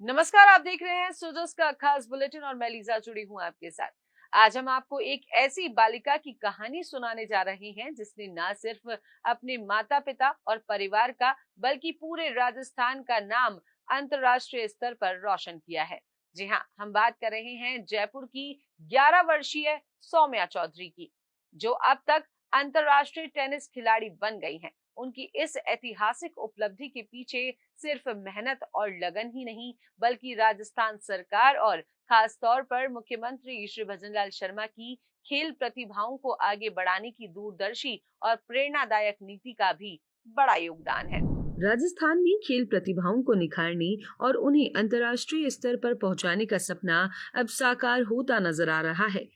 नमस्कार, आप देख रहे हैं सुजस का खास बुलेटिन और मैं लीजा जुड़ी हूं आपके साथ। आज हम आपको एक ऐसी बालिका की कहानी सुनाने जा रहे हैं जिसने ना सिर्फ अपने माता पिता और परिवार का बल्कि पूरे राजस्थान का नाम अंतर्राष्ट्रीय स्तर पर रोशन किया है। जी हाँ, हम बात कर रहे हैं जयपुर की 11 वर्षीय सौम्या चौधरी की, जो अब तक अंतर्राष्ट्रीय टेनिस खिलाड़ी बन गई हैं। उनकी इस ऐतिहासिक उपलब्धि के पीछे सिर्फ मेहनत और लगन ही नहीं, बल्कि राजस्थान सरकार और खास तौर पर मुख्यमंत्री श्री भजनलाल शर्मा की खेल प्रतिभाओं को आगे बढ़ाने की दूरदर्शी और प्रेरणादायक नीति का भी बड़ा योगदान है। राजस्थान में खेल प्रतिभाओं को निखारने और उन्हें अंतर्राष्ट्रीय स्तर पर पहुंचाने का सपना अब साकार होता नजर आ रहा है,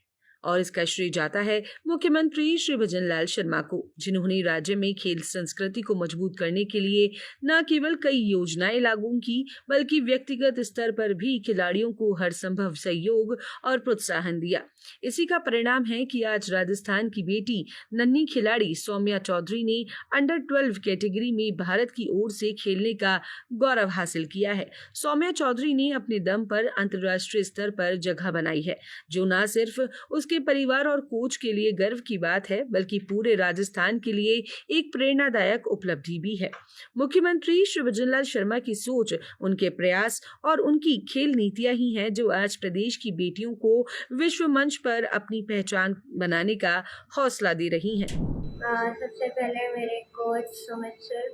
और इसका श्रेय जाता है मुख्यमंत्री श्री भजनलाल शर्मा को, जिन्होंने राज्य में खेल संस्कृति को मजबूत करने के लिए न केवल कई योजनाएं लागू की, बल्कि व्यक्तिगत स्तर पर भी खिलाड़ियों को हर संभव सहयोग और प्रोत्साहन दिया। इसी का परिणाम है कि आज राजस्थान की बेटी नन्ही खिलाड़ी सौम्या चौधरी ने अंडर 12 कैटेगरी में भारत की ओर से खेलने का गौरव हासिल किया है। सौम्या चौधरी ने अपने दम पर अंतर्राष्ट्रीय स्तर पर जगह बनाई है, जो न सिर्फ उसके परिवार और कोच के लिए गर्व की बात है, बल्कि पूरे राजस्थान के लिए एक प्रेरणादायक उपलब्धि भी है। मुख्यमंत्री श्री भजनलाल शर्मा की सोच, उनके प्रयास और उनकी खेल नीतियां ही हैं जो आज प्रदेश की बेटियों को विश्व मंच पर अपनी पहचान बनाने का हौसला दे रही हैं। सबसे पहले मेरे कोच सुमित सर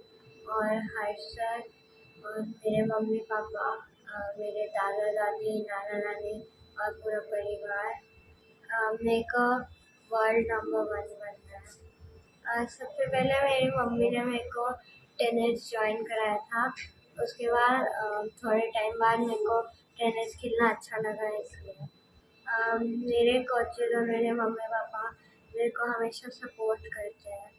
और हर्ष सर और मेरे मम्मी पापा, मेरे दादा दादी, नाना नानी और पूरा परिवार। मेरे को वर्ल्ड नंबर 1 बनना है। सबसे पहले मेरी मम्मी ने मेरे को टेनिस ज्वाइन कराया था। उसके बाद थोड़े टाइम बाद मेरे को टेनिस खेलना अच्छा लगा, इसलिए मेरे कोचेज और मेरे मम्मी पापा मेरे को हमेशा सपोर्ट करते हैं।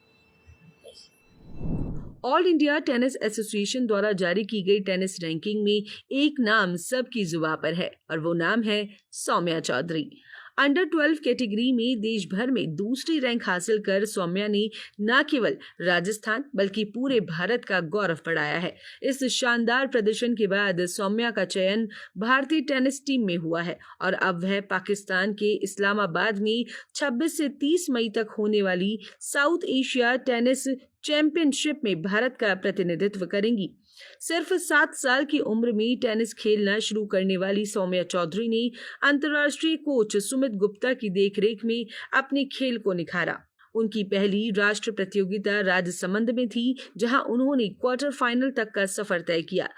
ऑल इंडिया टेनिस एसोसिएशन द्वारा जारी की गई टेनिस रैंकिंग में एक नाम सबकी जुबां पर है, और वो नाम है सौम्या चौधरी। अंडर 12 कैटेगरी में देश भर में दूसरी रैंक हासिल कर सौम्या ने न केवल राजस्थान बल्कि पूरे भारत का गौरव बढ़ाया है। इस शानदार प्रदर्शन के बाद सौम्या का चयन भारतीय टेनिस टीम में हुआ है, और अब वह पाकिस्तान के इस्लामाबाद में 26 से 30 मई तक होने वाली साउथ एशिया टेनिस चैंपियनशिप में भारत का प्रतिनिधित्व करेंगी। सिर्फ 7 साल की उम्र में टेनिस खेलना शुरू करने वाली सौम्या चौधरी ने अंतर्राष्ट्रीय कोच सुमित गुप्ता की देखरेख में अपने खेल को निखारा। उनकी पहली राष्ट्रीय प्रतियोगिता राजसमंद में थी, जहां उन्होंने क्वार्टर फाइनल तक का सफर तय किया।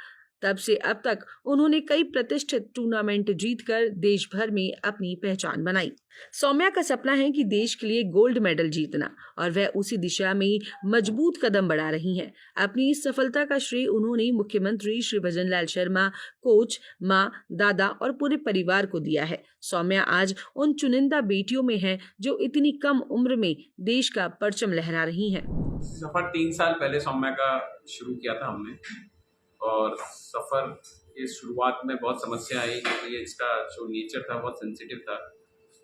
तब से अब तक उन्होंने कई प्रतिष्ठित टूर्नामेंट जीतकर देश भर में अपनी पहचान बनाई। सौम्या का सपना है कि देश के लिए गोल्ड मेडल जीतना, और वह उसी दिशा में मजबूत कदम बढ़ा रही हैं। अपनी इस सफलता का श्रेय उन्होंने मुख्यमंत्री श्री भजनलाल शर्मा, कोच, माँ, दादा और पूरे परिवार को दिया है। सौम्या आज उन चुनिंदा बेटियों में है जो इतनी कम उम्र में देश का परचम लहरा रही हैं। सफर 3 साल पहले सौम्या का शुरू किया था हमने, और सफ़र की शुरुआत में बहुत समस्या आई क्योंकि इसका जो नेचर था बहुत सेंसिटिव था।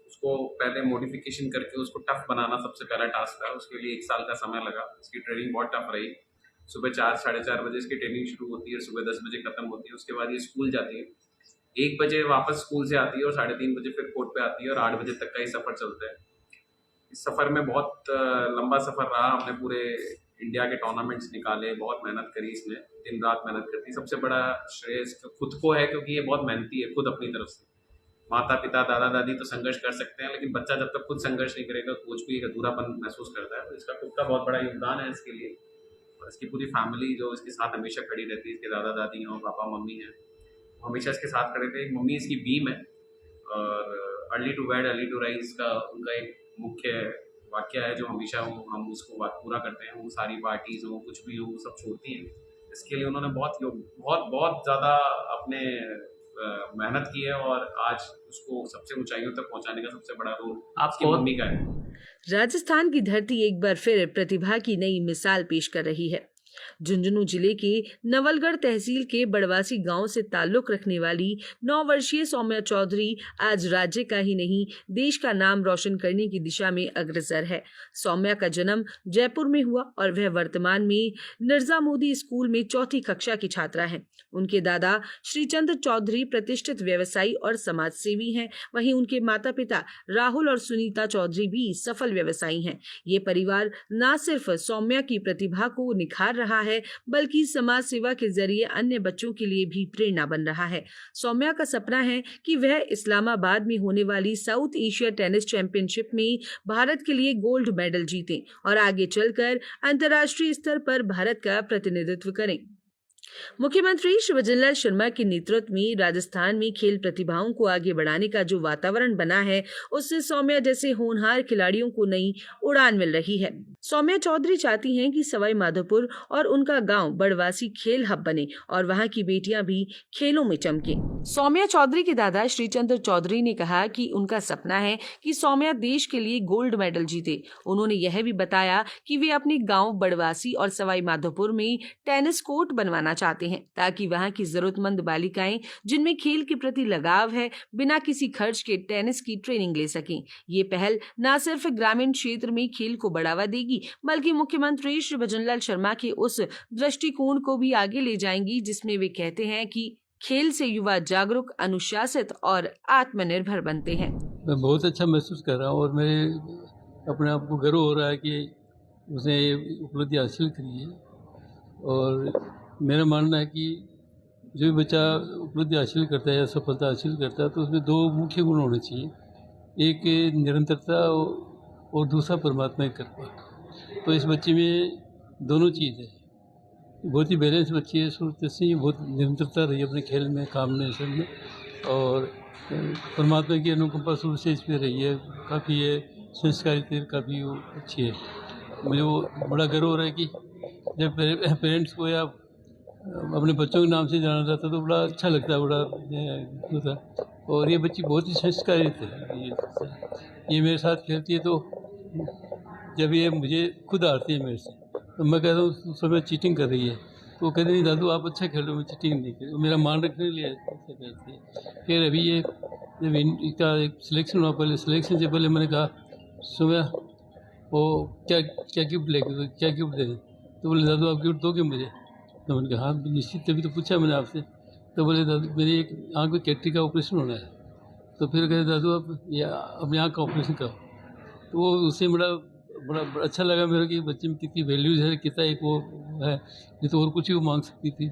उसको पहले मॉडिफिकेशन करके उसको टफ बनाना सबसे पहला टास्क था। उसके लिए 1 साल का समय लगा। इसकी ट्रेनिंग बहुत टफ रही। सुबह 4 साढ़े 4 बजे इसकी ट्रेनिंग शुरू होती है, सुबह 10 बजे ख़त्म होती है। उसके बाद ये स्कूल जाती है, 1 बजे वापस स्कूल से आती है और 3:30 बजे फिर कोर्ट पे आती है, और 8 बजे तक का ये सफ़र चलता है। इस सफ़र में बहुत लंबा सफ़र रहा। हमने पूरे इंडिया के टूर्नामेंट्स निकाले, बहुत मेहनत करी इसमें, दिन रात मेहनत करती। सबसे बड़ा श्रेय इसका खुद को है क्योंकि ये बहुत मेहनती है खुद अपनी तरफ से। माता पिता दादा दादी तो संघर्ष कर सकते हैं, लेकिन बच्चा जब तक खुद संघर्ष नहीं करेगा कोच भी एक अधूरापन महसूस करता है। तो इसका खुद का बहुत बड़ा योगदान है इसके लिए, और इसकी पूरी फैमिली जो इसके साथ हमेशा खड़ी रहती है, इसके दादा दादी हैं, पापा मम्मी हैं, वो हमेशा इसके साथ खड़े थे। एक मम्मी इसकी बीम है, और early to bed early to rise का उनका एक मुख्य वाक्य है जो हमेशा हम उसको पूरा करते हैं। वो सारी पार्टीज हो, कुछ भी हो, वो सब छोड़ती हैं। इसके लिए उन्होंने बहुत बहुत ज़्यादा अपने मेहनत की है, और आज उसको सबसे ऊंचाइयों तक पहुंचाने का सबसे बड़ा रोल आपकी मम्मी का है। राजस्थान की धरती एक बार फिर प्रतिभा की नई मिसाल पेश कर रही है। झुंझुनू जिले के नवलगढ़ तहसील के बड़वासी गांव से ताल्लुक रखने वाली 9 वर्षीय सौम्या चौधरी आज राज्य का ही नहीं देश का नाम रोशन करने की दिशा में अग्रसर है। सौम्या का जन्म जयपुर में हुआ और वह वर्तमान में निजामुद्दीन स्कूल में 4ठी कक्षा की छात्रा है। उनके दादा श्रीचंद्र चौधरी प्रतिष्ठित व्यवसायी और समाजसेवी हैं। वहीं उनके माता पिता राहुल और सुनीता चौधरी भी सफल व्यवसायी हैं। ये परिवार न सिर्फ सौम्या की प्रतिभा को निखार रहा है बल्कि समाज सेवा के जरिए अन्य बच्चों के लिए भी प्रेरणा बन रहा है। सौम्या का सपना है कि वह इस्लामाबाद में होने वाली साउथ एशिया टेनिस चैंपियनशिप में भारत के लिए गोल्ड मेडल जीतें और आगे चलकर अंतर्राष्ट्रीय स्तर पर भारत का प्रतिनिधित्व करें। मुख्यमंत्री श्री भजनलाल शर्मा के नेतृत्व में राजस्थान में खेल प्रतिभाओं को आगे बढ़ाने का जो वातावरण बना है, उससे सौम्या जैसे होनहार खिलाड़ियों को नई उड़ान मिल रही है। सौम्या चौधरी चाहती हैं कि सवाई माधोपुर और उनका गांव बड़वासी खेल हब बने और वहां की बेटियां भी खेलों में चमके। सौम्या चौधरी के दादा श्रीचंद्र चौधरी ने कहा कि उनका सपना है कि सौम्या देश के लिए गोल्ड मेडल जीते। उन्होंने यह भी बताया कि वे अपने गांव बड़वासी और सवाई माधोपुर में टेनिस कोर्ट बनवाना चाहते हैं ताकि वहां की जरूरतमंद बालिकाएं जिनमें खेल के प्रति लगाव है बिना किसी खर्च के टेनिस की ट्रेनिंग ले सकें। ये पहल न सिर्फ ग्रामीण क्षेत्र में खेल को बढ़ावा देगी बल्कि मुख्यमंत्री श्री भजनलाल शर्मा के उस दृष्टिकोण को भी आगे ले जाएंगी जिसमें वे कहते हैं कि खेल से युवा जागरूक, अनुशासित और आत्मनिर्भर बनते हैं। मैं बहुत अच्छा महसूस कर रहा हूँ और मेरे अपने आप को गर्व हो रहा है कि उसने ये उपलब्धि हासिल करी है। और मेरा मानना है कि जो भी बच्चा उपलब्धि हासिल करता है या सफलता हासिल करता है तो उसमें 2 मुख्य गुण होने चाहिए, एक निरंतरता और दूसरा परमात्मा की कृपा। तो इस बच्चे में दोनों चीज़ है। बहुत ही बैलेंस बच्ची है, शुरू से ही बहुत निरंतरता रही अपने खेल में, काम में, सब में। और परमात्मा की अनुकंपा शुरू से इस पर रही है। काफ़ी ये संस्कारिता काफ़ी अच्छी है। मुझे वो बड़ा गर्व हो रहा है कि जब पेरेंट्स को या अपने बच्चों के नाम से जाना जाता तो बड़ा अच्छा लगता है, बड़ा होता। और ये बच्ची बहुत ही संस्कारित है। ये मेरे साथ खेलती है तो जब ये मुझे खुद हारती है मेरे से तो मैं कहता हूँ उस समय चीटिंग कर रही है तो वो कहते नहीं दादू आप अच्छा खेलो, मैं चीटिंग नहीं करी। मेरा मान रखने के लिए ऐसा करती है। फिर अभी ये जब इनका एक सिलेक्शन हुआ, पहले सिलेक्शन से पहले मैंने कहा सुबह वो क्या क्या गिफ्ट लेके क्या गिफ्ट देंगे, तो बोले दादू आप गिफ्ट दोगे मुझे? तो मैंने कहा हाँ निश्चित, तभी तो पूछा मैंने आपसे। तो बोले दादू मेरी एक आँख में कैटरी का ऑपरेशन होना है। तो फिर कहते दादू आप या अपनी आँख का ऑपरेशन करो। तो वो उससे बड़ा अच्छा लगा मेरे कि बच्चे में कितनी वैल्यूज है, कितना एक वो है, नहीं तो और कुछ ही वो मांग सकती थी।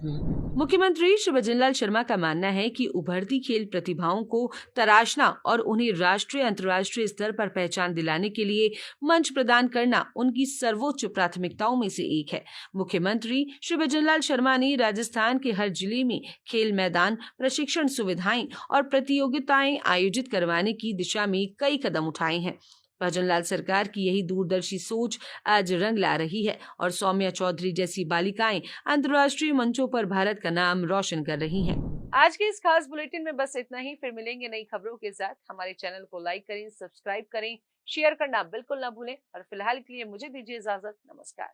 मुख्यमंत्री श्री भजनलाल शर्मा का मानना है कि उभरती खेल प्रतिभाओं को तराशना और उन्हें राष्ट्रीय अंतर्राष्ट्रीय स्तर पर पहचान दिलाने के लिए मंच प्रदान करना उनकी सर्वोच्च प्राथमिकताओं में से एक है। मुख्यमंत्री श्री भजनलाल शर्मा ने राजस्थान के हर जिले में खेल मैदान, प्रशिक्षण सुविधाएं और प्रतियोगिताएं आयोजित करवाने की दिशा में कई कदम उठाए हैं। भजनलाल सरकार की यही दूरदर्शी सोच आज रंग ला रही है और सौम्या चौधरी जैसी बालिकाएं अंतर्राष्ट्रीय मंचों पर भारत का नाम रोशन कर रही हैं। आज के इस खास बुलेटिन में बस इतना ही। फिर मिलेंगे नई खबरों के साथ। हमारे चैनल को लाइक करें, सब्सक्राइब करें, शेयर करना बिल्कुल ना भूलें और फिलहाल के लिए मुझे दीजिए इजाजत। नमस्कार।